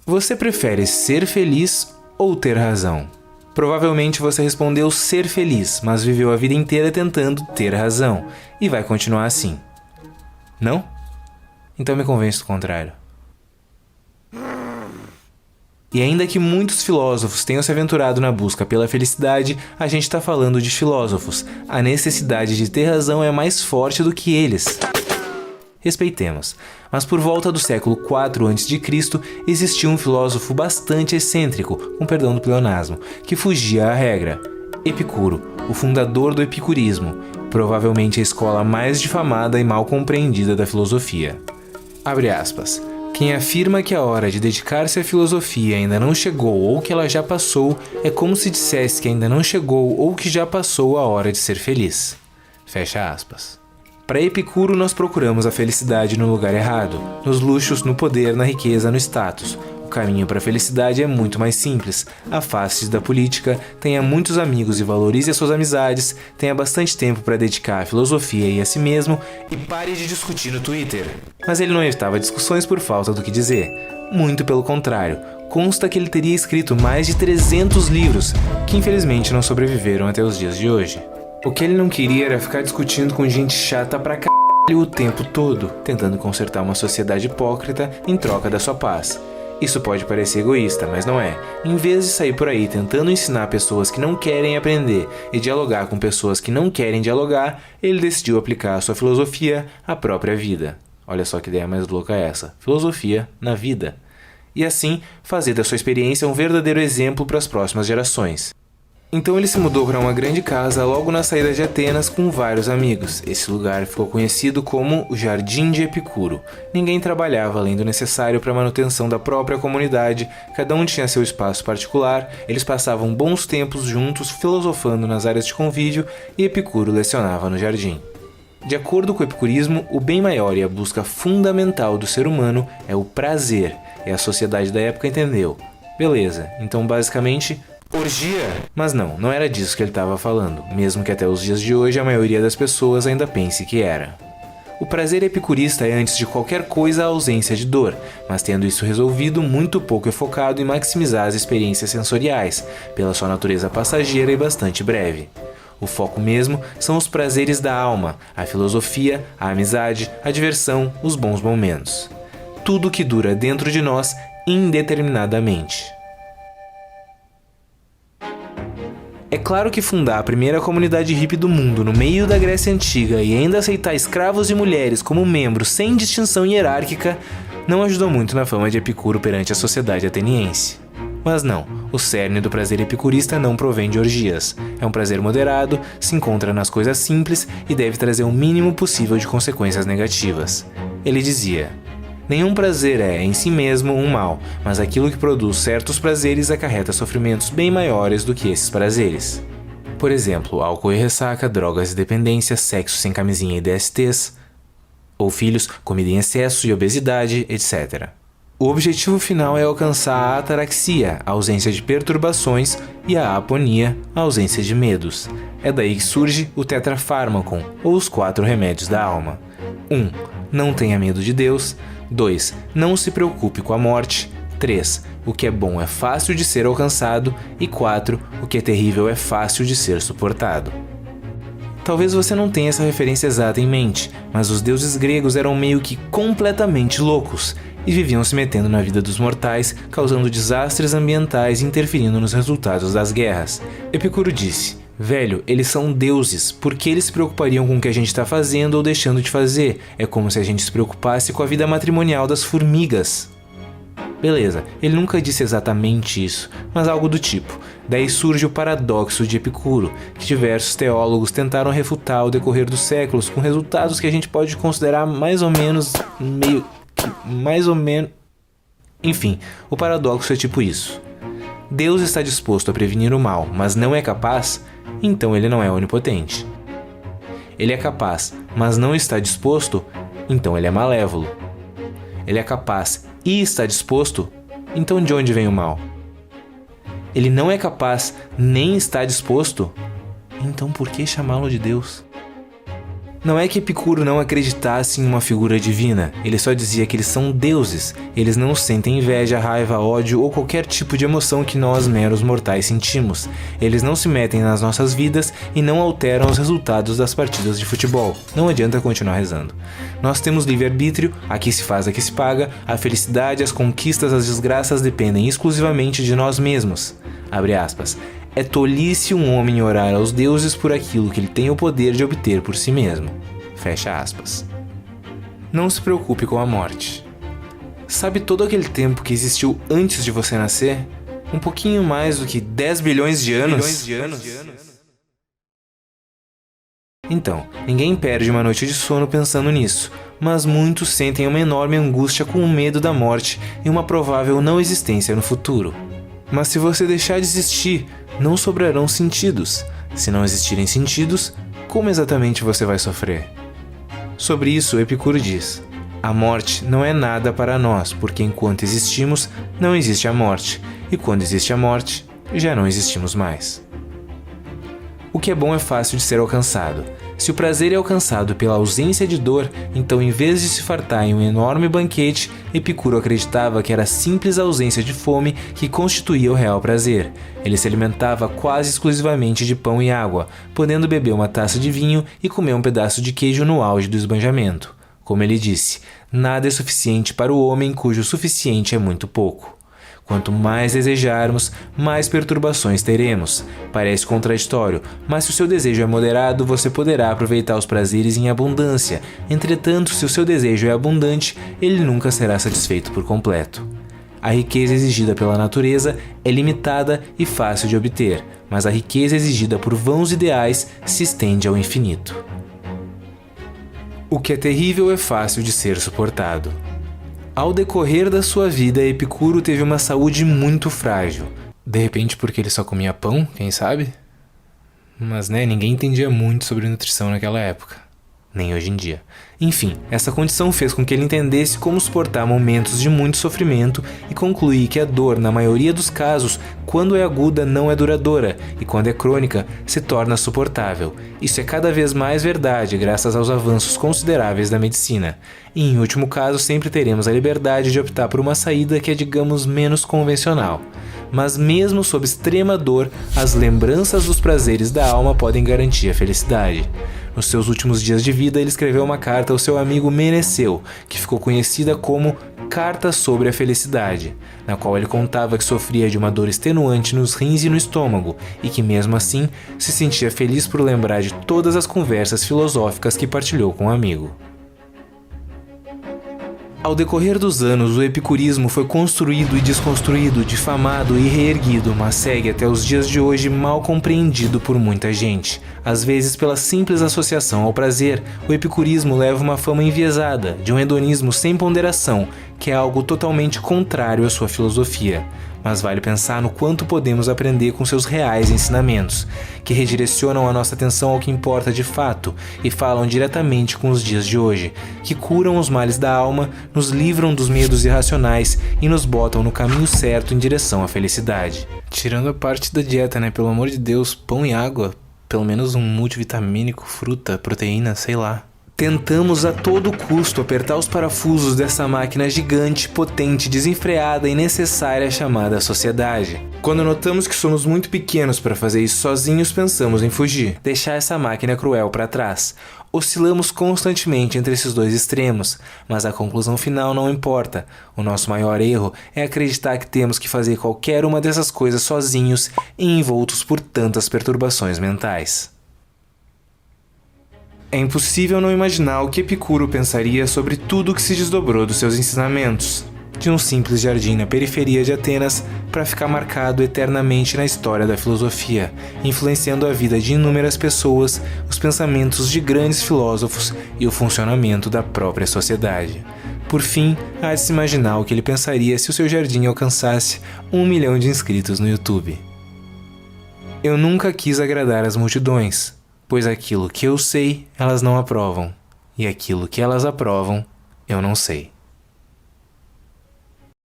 Você prefere ser feliz ou ter razão? Provavelmente você respondeu ser feliz, mas viveu a vida inteira tentando ter razão, e vai continuar assim. Não? Então me convence do contrário. E ainda que muitos filósofos tenham se aventurado na busca pela felicidade, a gente está falando de filósofos. A necessidade de ter razão é mais forte do que eles. Respeitemos, mas por volta do século IV a.C. existiu um filósofo bastante excêntrico, com perdão do pleonasmo, que fugia à regra. Epicuro, o fundador do epicurismo, provavelmente a escola mais difamada e mal compreendida da filosofia. Abre aspas. Quem afirma que a hora de dedicar-se à filosofia ainda não chegou ou que ela já passou, é como se dissesse que ainda não chegou ou que já passou a hora de ser feliz. Fecha aspas. Para Epicuro, nós procuramos a felicidade no lugar errado, nos luxos, no poder, na riqueza, no status. O caminho para a felicidade é muito mais simples. Afaste-se da política, tenha muitos amigos e valorize as suas amizades, tenha bastante tempo para dedicar à filosofia e a si mesmo e pare de discutir no Twitter. Mas ele não evitava discussões por falta do que dizer. Muito pelo contrário, consta que ele teria escrito mais de 300 livros, que infelizmente não sobreviveram até os dias de hoje. O que ele não queria era ficar discutindo com gente chata pra caralho o tempo todo, tentando consertar uma sociedade hipócrita em troca da sua paz. Isso pode parecer egoísta, mas não é. Em vez de sair por aí tentando ensinar pessoas que não querem aprender e dialogar com pessoas que não querem dialogar, ele decidiu aplicar a sua filosofia à própria vida. Olha só que ideia mais louca é essa. Filosofia na vida. E assim, fazer da sua experiência um verdadeiro exemplo para as próximas gerações. Então ele se mudou para uma grande casa logo na saída de Atenas com vários amigos. Esse lugar ficou conhecido como o Jardim de Epicuro. Ninguém trabalhava além do necessário para a manutenção da própria comunidade, cada um tinha seu espaço particular, eles passavam bons tempos juntos filosofando nas áreas de convívio e Epicuro lecionava no jardim. De acordo com o epicurismo, o bem maior e a busca fundamental do ser humano é o prazer, e a sociedade da época entendeu. Beleza, então basicamente... orgia? Mas não era disso que ele estava falando, mesmo que até os dias de hoje a maioria das pessoas ainda pense que era. O prazer epicurista é antes de qualquer coisa a ausência de dor, mas tendo isso resolvido, muito pouco é focado em maximizar as experiências sensoriais, pela sua natureza passageira e bastante breve. O foco mesmo são os prazeres da alma, a filosofia, a amizade, a diversão, os bons momentos. Tudo que dura dentro de nós indeterminadamente. É claro que fundar a primeira comunidade hippie do mundo no meio da Grécia Antiga e ainda aceitar escravos e mulheres como membros sem distinção hierárquica não ajudou muito na fama de Epicuro perante a sociedade ateniense. Mas não, o cerne do prazer epicurista não provém de orgias. É um prazer moderado, se encontra nas coisas simples e deve trazer o mínimo possível de consequências negativas. Ele dizia: nenhum prazer é, em si mesmo, um mal, mas aquilo que produz certos prazeres acarreta sofrimentos bem maiores do que esses prazeres. Por exemplo, álcool e ressaca, drogas e dependência, sexo sem camisinha e DSTs, ou filhos, comida em excesso e obesidade, etc. O objetivo final é alcançar a ataraxia, a ausência de perturbações, e a aponia, a ausência de medos. É daí que surge o tetrafármacon, ou os 4 remédios da alma. 1. Não tenha medo de Deus. 2. Não se preocupe com a morte. 3. O que é bom é fácil de ser alcançado. E 4. O que é terrível é fácil de ser suportado. Talvez você não tenha essa referência exata em mente, mas os deuses gregos eram meio que completamente loucos e viviam se metendo na vida dos mortais, causando desastres ambientais e interferindo nos resultados das guerras. Epicuro disse: velho, eles são deuses, por que eles se preocupariam com o que a gente está fazendo ou deixando de fazer? É como se a gente se preocupasse com a vida matrimonial das formigas. Beleza, ele nunca disse exatamente isso, mas algo do tipo. Daí surge o paradoxo de Epicuro, que diversos teólogos tentaram refutar ao decorrer dos séculos, com resultados que a gente pode considerar mais ou menos... Enfim, o paradoxo é tipo isso. Deus está disposto a prevenir o mal, mas não é capaz, então ele não é onipotente. Ele é capaz, mas não está disposto, então ele é malévolo. Ele é capaz e está disposto, então de onde vem o mal? Ele não é capaz nem está disposto, então por que chamá-lo de Deus? Não é que Epicuro não acreditasse em uma figura divina, ele só dizia que eles são deuses, eles não sentem inveja, raiva, ódio ou qualquer tipo de emoção que nós meros mortais sentimos. Eles não se metem nas nossas vidas e não alteram os resultados das partidas de futebol. Não adianta continuar rezando. Nós temos livre-arbítrio, aqui se faz, aqui se paga, a felicidade, as conquistas, as desgraças dependem exclusivamente de nós mesmos. Abre aspas. É tolice um homem orar aos deuses por aquilo que ele tem o poder de obter por si mesmo. Fecha aspas. Não se preocupe com a morte. Sabe todo aquele tempo que existiu antes de você nascer? Um pouquinho mais do que 10 bilhões de anos? Então, ninguém perde uma noite de sono pensando nisso, mas muitos sentem uma enorme angústia com o medo da morte e uma provável não existência no futuro. Mas se você deixar de existir, não sobrarão sentidos. Se não existirem sentidos, como exatamente você vai sofrer? Sobre isso, Epicuro diz: a morte não é nada para nós, porque enquanto existimos, não existe a morte, e quando existe a morte, já não existimos mais. O que é bom é fácil de ser alcançado. Se o prazer é alcançado pela ausência de dor, então em vez de se fartar em um enorme banquete, Epicuro acreditava que era a simples ausência de fome que constituía o real prazer. Ele se alimentava quase exclusivamente de pão e água, podendo beber uma taça de vinho e comer um pedaço de queijo no auge do esbanjamento. Como ele disse, nada é suficiente para o homem cujo suficiente é muito pouco. Quanto mais desejarmos, mais perturbações teremos. Parece contraditório, mas se o seu desejo é moderado, você poderá aproveitar os prazeres em abundância. Entretanto, se o seu desejo é abundante, ele nunca será satisfeito por completo. A riqueza exigida pela natureza é limitada e fácil de obter, mas a riqueza exigida por vãos ideais se estende ao infinito. O que é terrível é fácil de ser suportado. Ao decorrer da sua vida, Epicuro teve uma saúde muito frágil. De repente porque ele só comia pão, quem sabe? Mas ninguém entendia muito sobre nutrição naquela época. Nem hoje em dia. Enfim, essa condição fez com que ele entendesse como suportar momentos de muito sofrimento e concluir que a dor, na maioria dos casos, quando é aguda, não é duradoura e quando é crônica, se torna suportável. Isso é cada vez mais verdade graças aos avanços consideráveis da medicina. E, em último caso, sempre teremos a liberdade de optar por uma saída que é, digamos, menos convencional. Mas mesmo sob extrema dor, as lembranças dos prazeres da alma podem garantir a felicidade. Nos seus últimos dias de vida, ele escreveu uma carta ao seu amigo Meneceu, que ficou conhecida como Carta sobre a Felicidade, na qual ele contava que sofria de uma dor extenuante nos rins e no estômago, e que mesmo assim se sentia feliz por lembrar de todas as conversas filosóficas que partilhou com o amigo. Ao decorrer dos anos, o epicurismo foi construído e desconstruído, difamado e reerguido, mas segue até os dias de hoje mal compreendido por muita gente. Às vezes, pela simples associação ao prazer, o epicurismo leva uma fama enviesada, de um hedonismo sem ponderação, que é algo totalmente contrário à sua filosofia. Mas vale pensar no quanto podemos aprender com seus reais ensinamentos, que redirecionam a nossa atenção ao que importa de fato e falam diretamente com os dias de hoje, que curam os males da alma, nos livram dos medos irracionais e nos botam no caminho certo em direção à felicidade. Tirando a parte da dieta, pelo amor de Deus, pão e água, pelo menos um multivitamínico, fruta, proteína, sei lá. Tentamos a todo custo apertar os parafusos dessa máquina gigante, potente, desenfreada e necessária chamada sociedade. Quando notamos que somos muito pequenos para fazer isso sozinhos, pensamos em fugir, deixar essa máquina cruel para trás. Oscilamos constantemente entre esses dois extremos, mas a conclusão final não importa. O nosso maior erro é acreditar que temos que fazer qualquer uma dessas coisas sozinhos e envoltos por tantas perturbações mentais. É impossível não imaginar o que Epicuro pensaria sobre tudo o que se desdobrou dos seus ensinamentos, de um simples jardim na periferia de Atenas para ficar marcado eternamente na história da filosofia, influenciando a vida de inúmeras pessoas, os pensamentos de grandes filósofos e o funcionamento da própria sociedade. Por fim, há de se imaginar o que ele pensaria se o seu jardim alcançasse 1 milhão de inscritos no YouTube. Eu nunca quis agradar as multidões, pois aquilo que eu sei, elas não aprovam, e aquilo que elas aprovam, eu não sei.